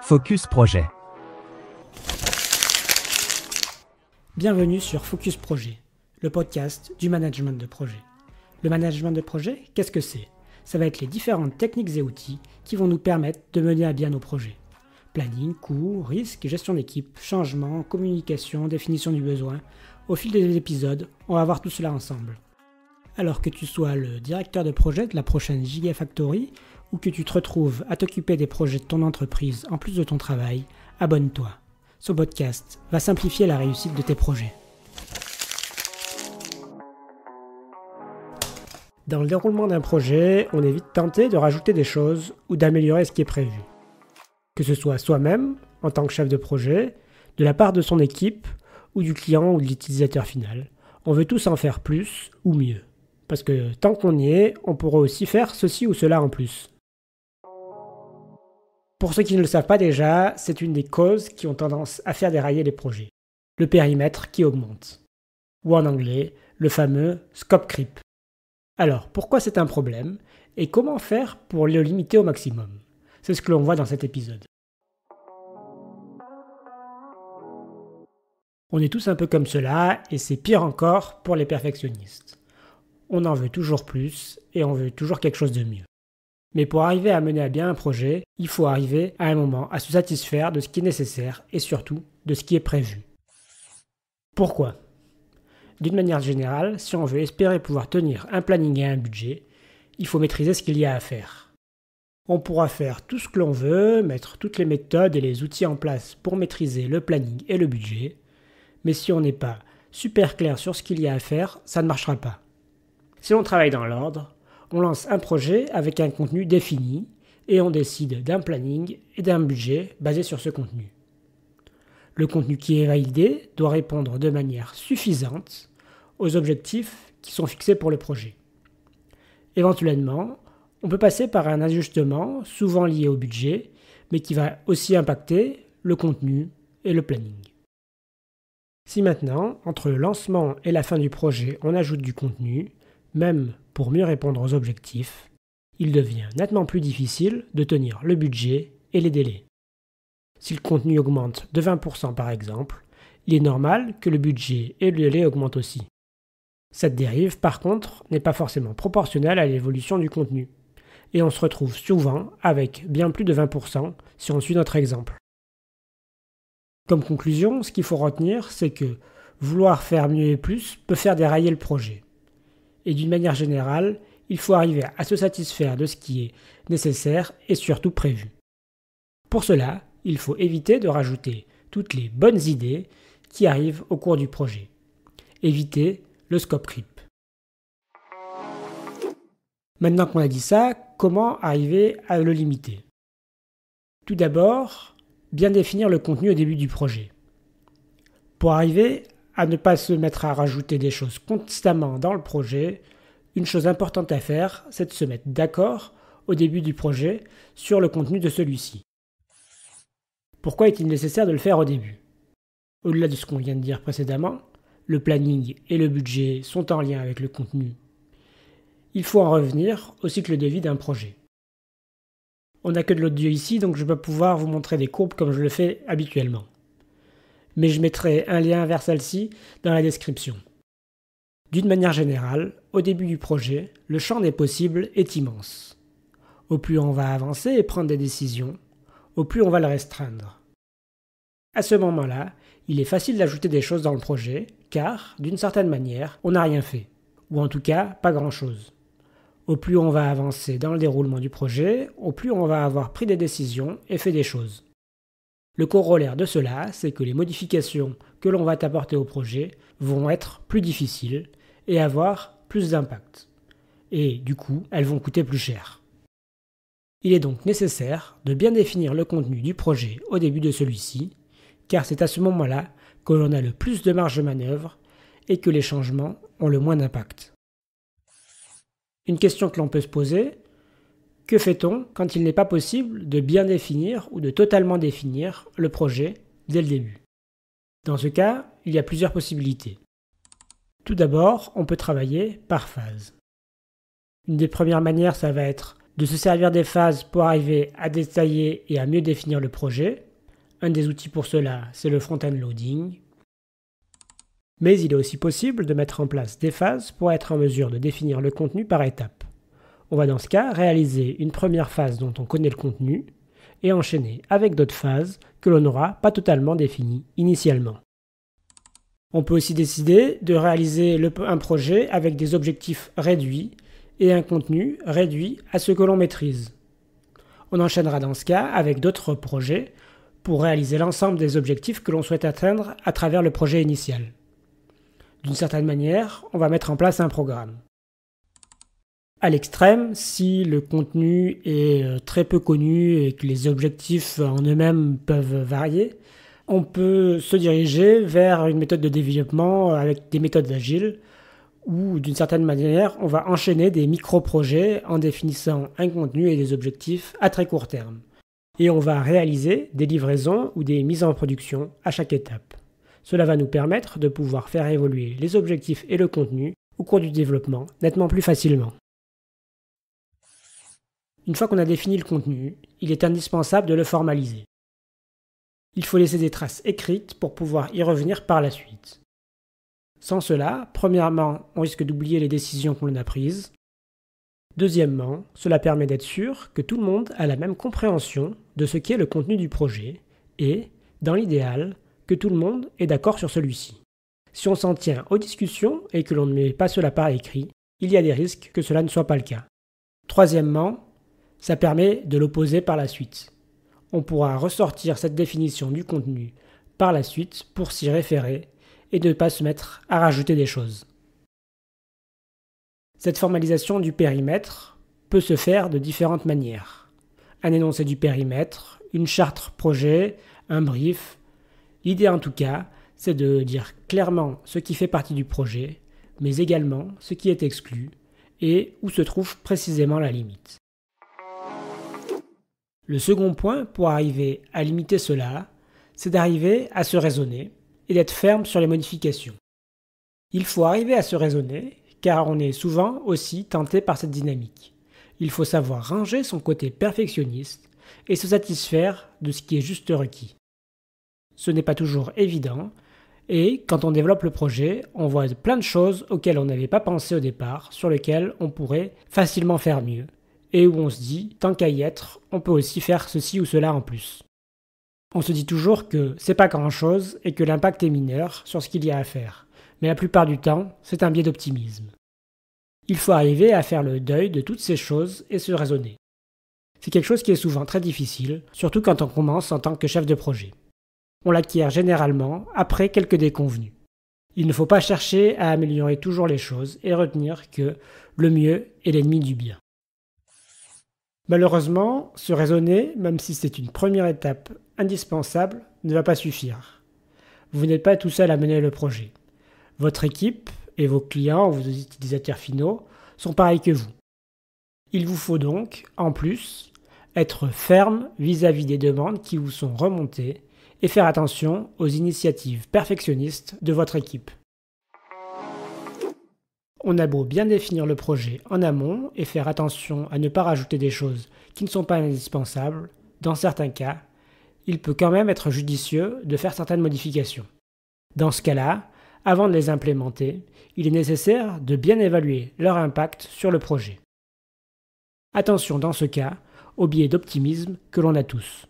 Focus Projet. Bienvenue sur Focus Projet, le podcast du management de projet. Le management de projet, qu'est-ce que c'est ? Ça va être les différentes techniques et outils qui vont nous permettre de mener à bien nos projets. Planning, coûts, risques, gestion d'équipe, changement, communication, définition du besoin. Au fil des épisodes, on va voir tout cela ensemble. Alors que tu sois le directeur de projet de la prochaine Gigafactory ou que tu te retrouves à t'occuper des projets de ton entreprise en plus de ton travail, abonne-toi. Ce podcast va simplifier la réussite de tes projets. Dans le déroulement d'un projet, on est vite tenté de rajouter des choses ou d'améliorer ce qui est prévu. Que ce soit soi-même, en tant que chef de projet, de la part de son équipe, ou du client ou de l'utilisateur final. On veut tous en faire plus ou mieux. Parce que tant qu'on y est, on pourra aussi faire ceci ou cela en plus. Pour ceux qui ne le savent pas déjà, c'est une des causes qui ont tendance à faire dérailler les projets. Le périmètre qui augmente. Ou en anglais, le fameux scope creep. Alors, pourquoi c'est un problème et comment faire pour le limiter au maximum ? C'est ce que l'on voit dans cet épisode. On est tous un peu comme cela et c'est pire encore pour les perfectionnistes. On en veut toujours plus et on veut toujours quelque chose de mieux. Mais pour arriver à mener à bien un projet, il faut arriver à un moment à se satisfaire de ce qui est nécessaire et surtout de ce qui est prévu. Pourquoi ? D'une manière générale, si on veut espérer pouvoir tenir un planning et un budget, il faut maîtriser ce qu'il y a à faire. On pourra faire tout ce que l'on veut, mettre toutes les méthodes et les outils en place pour maîtriser le planning et le budget, mais si on n'est pas super clair sur ce qu'il y a à faire, ça ne marchera pas. Si on travaille dans l'ordre, on lance un projet avec un contenu défini et on décide d'un planning et d'un budget basé sur ce contenu. Le contenu qui est validé doit répondre de manière suffisante aux objectifs qui sont fixés pour le projet. Éventuellement, on peut passer par un ajustement souvent lié au budget, mais qui va aussi impacter le contenu et le planning. Si maintenant, entre le lancement et la fin du projet, on ajoute du contenu, même pour mieux répondre aux objectifs, il devient nettement plus difficile de tenir le budget et les délais. Si le contenu augmente de 20% par exemple, il est normal que le budget et le délai augmentent aussi. Cette dérive, par contre, n'est pas forcément proportionnelle à l'évolution du contenu. Et on se retrouve souvent avec bien plus de 20% si on suit notre exemple. Comme conclusion, ce qu'il faut retenir, c'est que vouloir faire mieux et plus peut faire dérailler le projet. Et d'une manière générale, il faut arriver à se satisfaire de ce qui est nécessaire et surtout prévu. Pour cela, il faut éviter de rajouter toutes les bonnes idées qui arrivent au cours du projet. Éviter le scope creep. Maintenant qu'on a dit ça, comment arriver à le limiter ? Tout d'abord, bien définir le contenu au début du projet. Pour arriver à ne pas se mettre à rajouter des choses constamment dans le projet, une chose importante à faire, c'est de se mettre d'accord au début du projet sur le contenu de celui-ci. Pourquoi est-il nécessaire de le faire au début ? Au-delà de ce qu'on vient de dire précédemment, le planning et le budget sont en lien avec le contenu. Il faut en revenir au cycle de vie d'un projet. On n'a que de l'audio ici, donc je ne vais pas pouvoir vous montrer des courbes comme je le fais habituellement. Mais je mettrai un lien vers celle-ci dans la description. D'une manière générale, au début du projet, le champ des possibles est immense. Au plus on va avancer et prendre des décisions, au plus on va le restreindre. À ce moment-là, il est facile d'ajouter des choses dans le projet, car, d'une certaine manière, on n'a rien fait. Ou en tout cas, pas grand-chose. Au plus on va avancer dans le déroulement du projet, au plus on va avoir pris des décisions et fait des choses. Le corollaire de cela, c'est que les modifications que l'on va apporter au projet vont être plus difficiles et avoir plus d'impact. Et du coup, elles vont coûter plus cher. Il est donc nécessaire de bien définir le contenu du projet au début de celui-ci, car c'est à ce moment-là que l'on a le plus de marge de manœuvre et que les changements ont le moins d'impact. Une question que l'on peut se poser, que fait-on quand il n'est pas possible de bien définir ou de totalement définir le projet dès le début ? Dans ce cas, il y a plusieurs possibilités. Tout d'abord, on peut travailler par phase. Une des premières manières, ça va être de se servir des phases pour arriver à détailler et à mieux définir le projet. Un des outils pour cela, c'est le front-end loading. Mais il est aussi possible de mettre en place des phases pour être en mesure de définir le contenu par étapes. On va dans ce cas réaliser une première phase dont on connaît le contenu et enchaîner avec d'autres phases que l'on n'aura pas totalement définies initialement. On peut aussi décider de réaliser un projet avec des objectifs réduits et un contenu réduit à ce que l'on maîtrise. On enchaînera dans ce cas avec d'autres projets pour réaliser l'ensemble des objectifs que l'on souhaite atteindre à travers le projet initial. D'une certaine manière, on va mettre en place un programme. À l'extrême, si le contenu est très peu connu et que les objectifs en eux-mêmes peuvent varier, on peut se diriger vers une méthode de développement avec des méthodes agiles où, d'une certaine manière, on va enchaîner des micro-projets en définissant un contenu et des objectifs à très court terme. Et on va réaliser des livraisons ou des mises en production à chaque étape. Cela va nous permettre de pouvoir faire évoluer les objectifs et le contenu au cours du développement nettement plus facilement. Une fois qu'on a défini le contenu, il est indispensable de le formaliser. Il faut laisser des traces écrites pour pouvoir y revenir par la suite. Sans cela, premièrement, on risque d'oublier les décisions qu'on a prises. Deuxièmement, cela permet d'être sûr que tout le monde a la même compréhension de ce qu'est le contenu du projet et, dans l'idéal, que tout le monde est d'accord sur celui-ci. Si on s'en tient aux discussions et que l'on ne met pas cela par écrit, il y a des risques que cela ne soit pas le cas. Troisièmement, ça permet de l'opposer par la suite. On pourra ressortir cette définition du contenu par la suite pour s'y référer et ne pas se mettre à rajouter des choses. Cette formalisation du périmètre peut se faire de différentes manières. Un énoncé du périmètre, une charte projet, un brief. L'idée en tout cas, c'est de dire clairement ce qui fait partie du projet, mais également ce qui est exclu et où se trouve précisément la limite. Le second point pour arriver à limiter cela, c'est d'arriver à se raisonner et d'être ferme sur les modifications. Il faut arriver à se raisonner car on est souvent aussi tenté par cette dynamique. Il faut savoir ranger son côté perfectionniste et se satisfaire de ce qui est juste requis. Ce n'est pas toujours évident et quand on développe le projet, on voit plein de choses auxquelles on n'avait pas pensé au départ, sur lesquelles on pourrait facilement faire mieux. Et où on se dit, tant qu'à y être, on peut aussi faire ceci ou cela en plus. On se dit toujours que c'est pas grand-chose et que l'impact est mineur sur ce qu'il y a à faire. Mais la plupart du temps, c'est un biais d'optimisme. Il faut arriver à faire le deuil de toutes ces choses et se raisonner. C'est quelque chose qui est souvent très difficile, surtout quand on commence en tant que chef de projet. On l'acquiert généralement après quelques déconvenues. Il ne faut pas chercher à améliorer toujours les choses et retenir que le mieux est l'ennemi du bien. Malheureusement, se raisonner, même si c'est une première étape indispensable, ne va pas suffire. Vous n'êtes pas tout seul à mener le projet. Votre équipe et vos clients, vos utilisateurs finaux, sont pareils que vous. Il vous faut donc, en plus, être ferme vis-à-vis des demandes qui vous sont remontées et faire attention aux initiatives perfectionnistes de votre équipe. On a beau bien définir le projet en amont et faire attention à ne pas rajouter des choses qui ne sont pas indispensables, dans certains cas, il peut quand même être judicieux de faire certaines modifications. Dans ce cas-là, avant de les implémenter, il est nécessaire de bien évaluer leur impact sur le projet. Attention dans ce cas au biais d'optimisme que l'on a tous.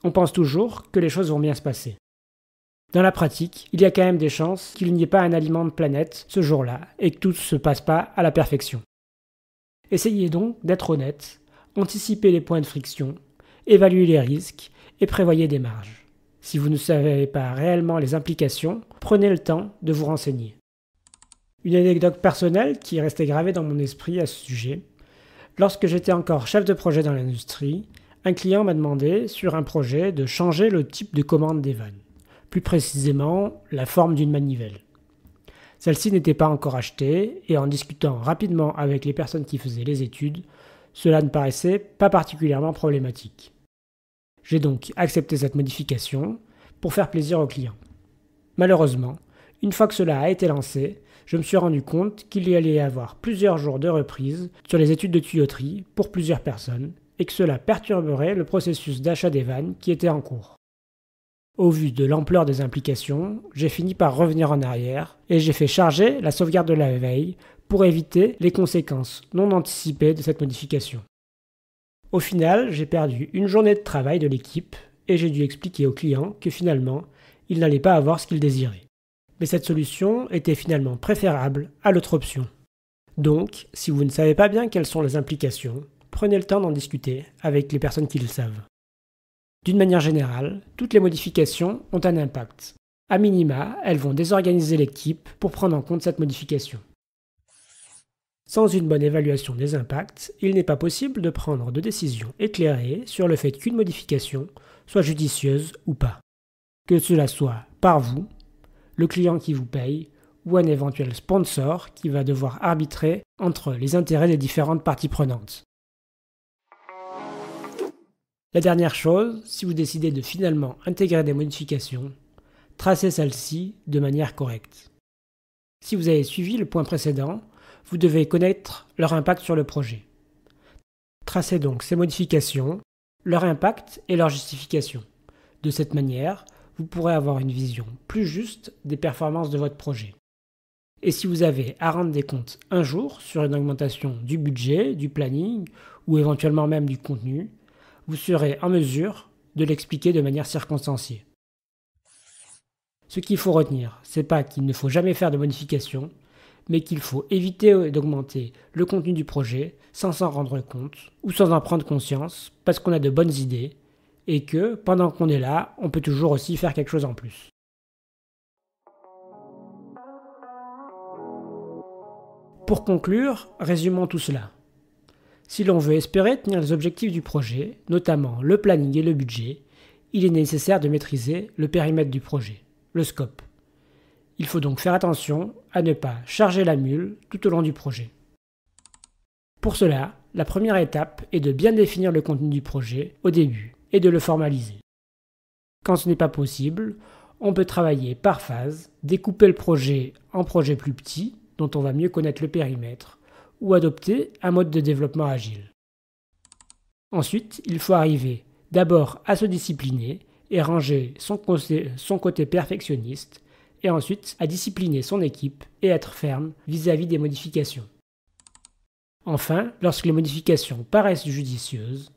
On pense toujours que les choses vont bien se passer. Dans la pratique, il y a quand même des chances qu'il n'y ait pas un aliment de planète ce jour-là et que tout ne se passe pas à la perfection. Essayez donc d'être honnête, anticipez les points de friction, évaluez les risques et prévoyez des marges. Si vous ne savez pas réellement les implications, prenez le temps de vous renseigner. Une anecdote personnelle qui est restée gravée dans mon esprit à ce sujet. Lorsque j'étais encore chef de projet dans l'industrie, un client m'a demandé sur un projet de changer le type de commande des vannes. Plus précisément la forme d'une manivelle. Celle-ci n'était pas encore achetée et en discutant rapidement avec les personnes qui faisaient les études, cela ne paraissait pas particulièrement problématique. J'ai donc accepté cette modification pour faire plaisir au client. Malheureusement, Une fois que cela a été lancé, je me suis rendu compte qu'il y allait y avoir plusieurs jours de reprise sur les études de tuyauterie pour plusieurs personnes et que cela perturberait le processus d'achat des vannes qui était en cours. Au vu de l'ampleur des implications, j'ai fini par revenir en arrière et j'ai fait charger la sauvegarde de la veille pour éviter les conséquences non anticipées de cette modification. Au final, j'ai perdu une journée de travail de l'équipe et j'ai dû expliquer au client que finalement, il n'allait pas avoir ce qu'il désirait. Mais cette solution était finalement préférable à l'autre option. Donc, si vous ne savez pas bien quelles sont les implications, prenez le temps d'en discuter avec les personnes qui le savent. D'une manière générale, toutes les modifications ont un impact. A minima, elles vont désorganiser l'équipe pour prendre en compte cette modification. Sans une bonne évaluation des impacts, il n'est pas possible de prendre de décisions éclairées sur le fait qu'une modification soit judicieuse ou pas. Que cela soit par vous, le client qui vous paye, ou un éventuel sponsor qui va devoir arbitrer entre les intérêts des différentes parties prenantes. La dernière chose, si vous décidez de finalement intégrer des modifications, tracez celles-ci de manière correcte. Si vous avez suivi le point précédent, vous devez connaître leur impact sur le projet. Tracez donc ces modifications, leur impact et leur justification. De cette manière, vous pourrez avoir une vision plus juste des performances de votre projet. Et si vous avez à rendre des comptes un jour sur une augmentation du budget, du planning ou éventuellement même du contenu, vous serez en mesure de l'expliquer de manière circonstanciée. Ce qu'il faut retenir, c'est pas qu'il ne faut jamais faire de modifications, mais qu'il faut éviter d'augmenter le contenu du projet sans s'en rendre compte ou sans en prendre conscience parce qu'on a de bonnes idées et que, pendant qu'on est là, on peut toujours aussi faire quelque chose en plus. Pour conclure, résumons tout cela. Si l'on veut espérer tenir les objectifs du projet, notamment le planning et le budget, il est nécessaire de maîtriser le périmètre du projet, le scope. Il faut donc faire attention à ne pas charger la mule tout au long du projet. Pour cela, la première étape est de bien définir le contenu du projet au début et de le formaliser. Quand ce n'est pas possible, on peut travailler par phase, découper le projet en projets plus petits, dont on va mieux connaître le périmètre, ou adopter un mode de développement agile. Ensuite, il faut arriver d'abord à se discipliner et ranger son côté perfectionniste, et ensuite à discipliner son équipe et être ferme vis-à-vis des modifications. Enfin, lorsque les modifications paraissent judicieuses,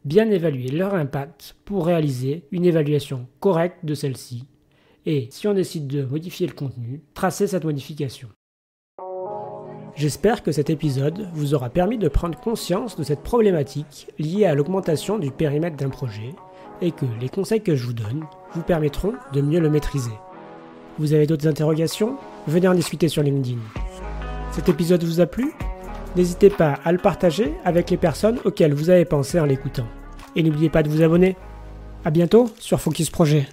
bien évaluer leur impact pour réaliser une évaluation correcte de celle-ci, et si on décide de modifier le contenu, tracer cette modification. J'espère que cet épisode vous aura permis de prendre conscience de cette problématique liée à l'augmentation du périmètre d'un projet et que les conseils que je vous donne vous permettront de mieux le maîtriser. Vous avez d'autres interrogations? Venez en discuter sur LinkedIn. Cet épisode vous a plu? N'hésitez pas à le partager avec les personnes auxquelles vous avez pensé en l'écoutant. Et n'oubliez pas de vous abonner. À bientôt sur Focus Projet.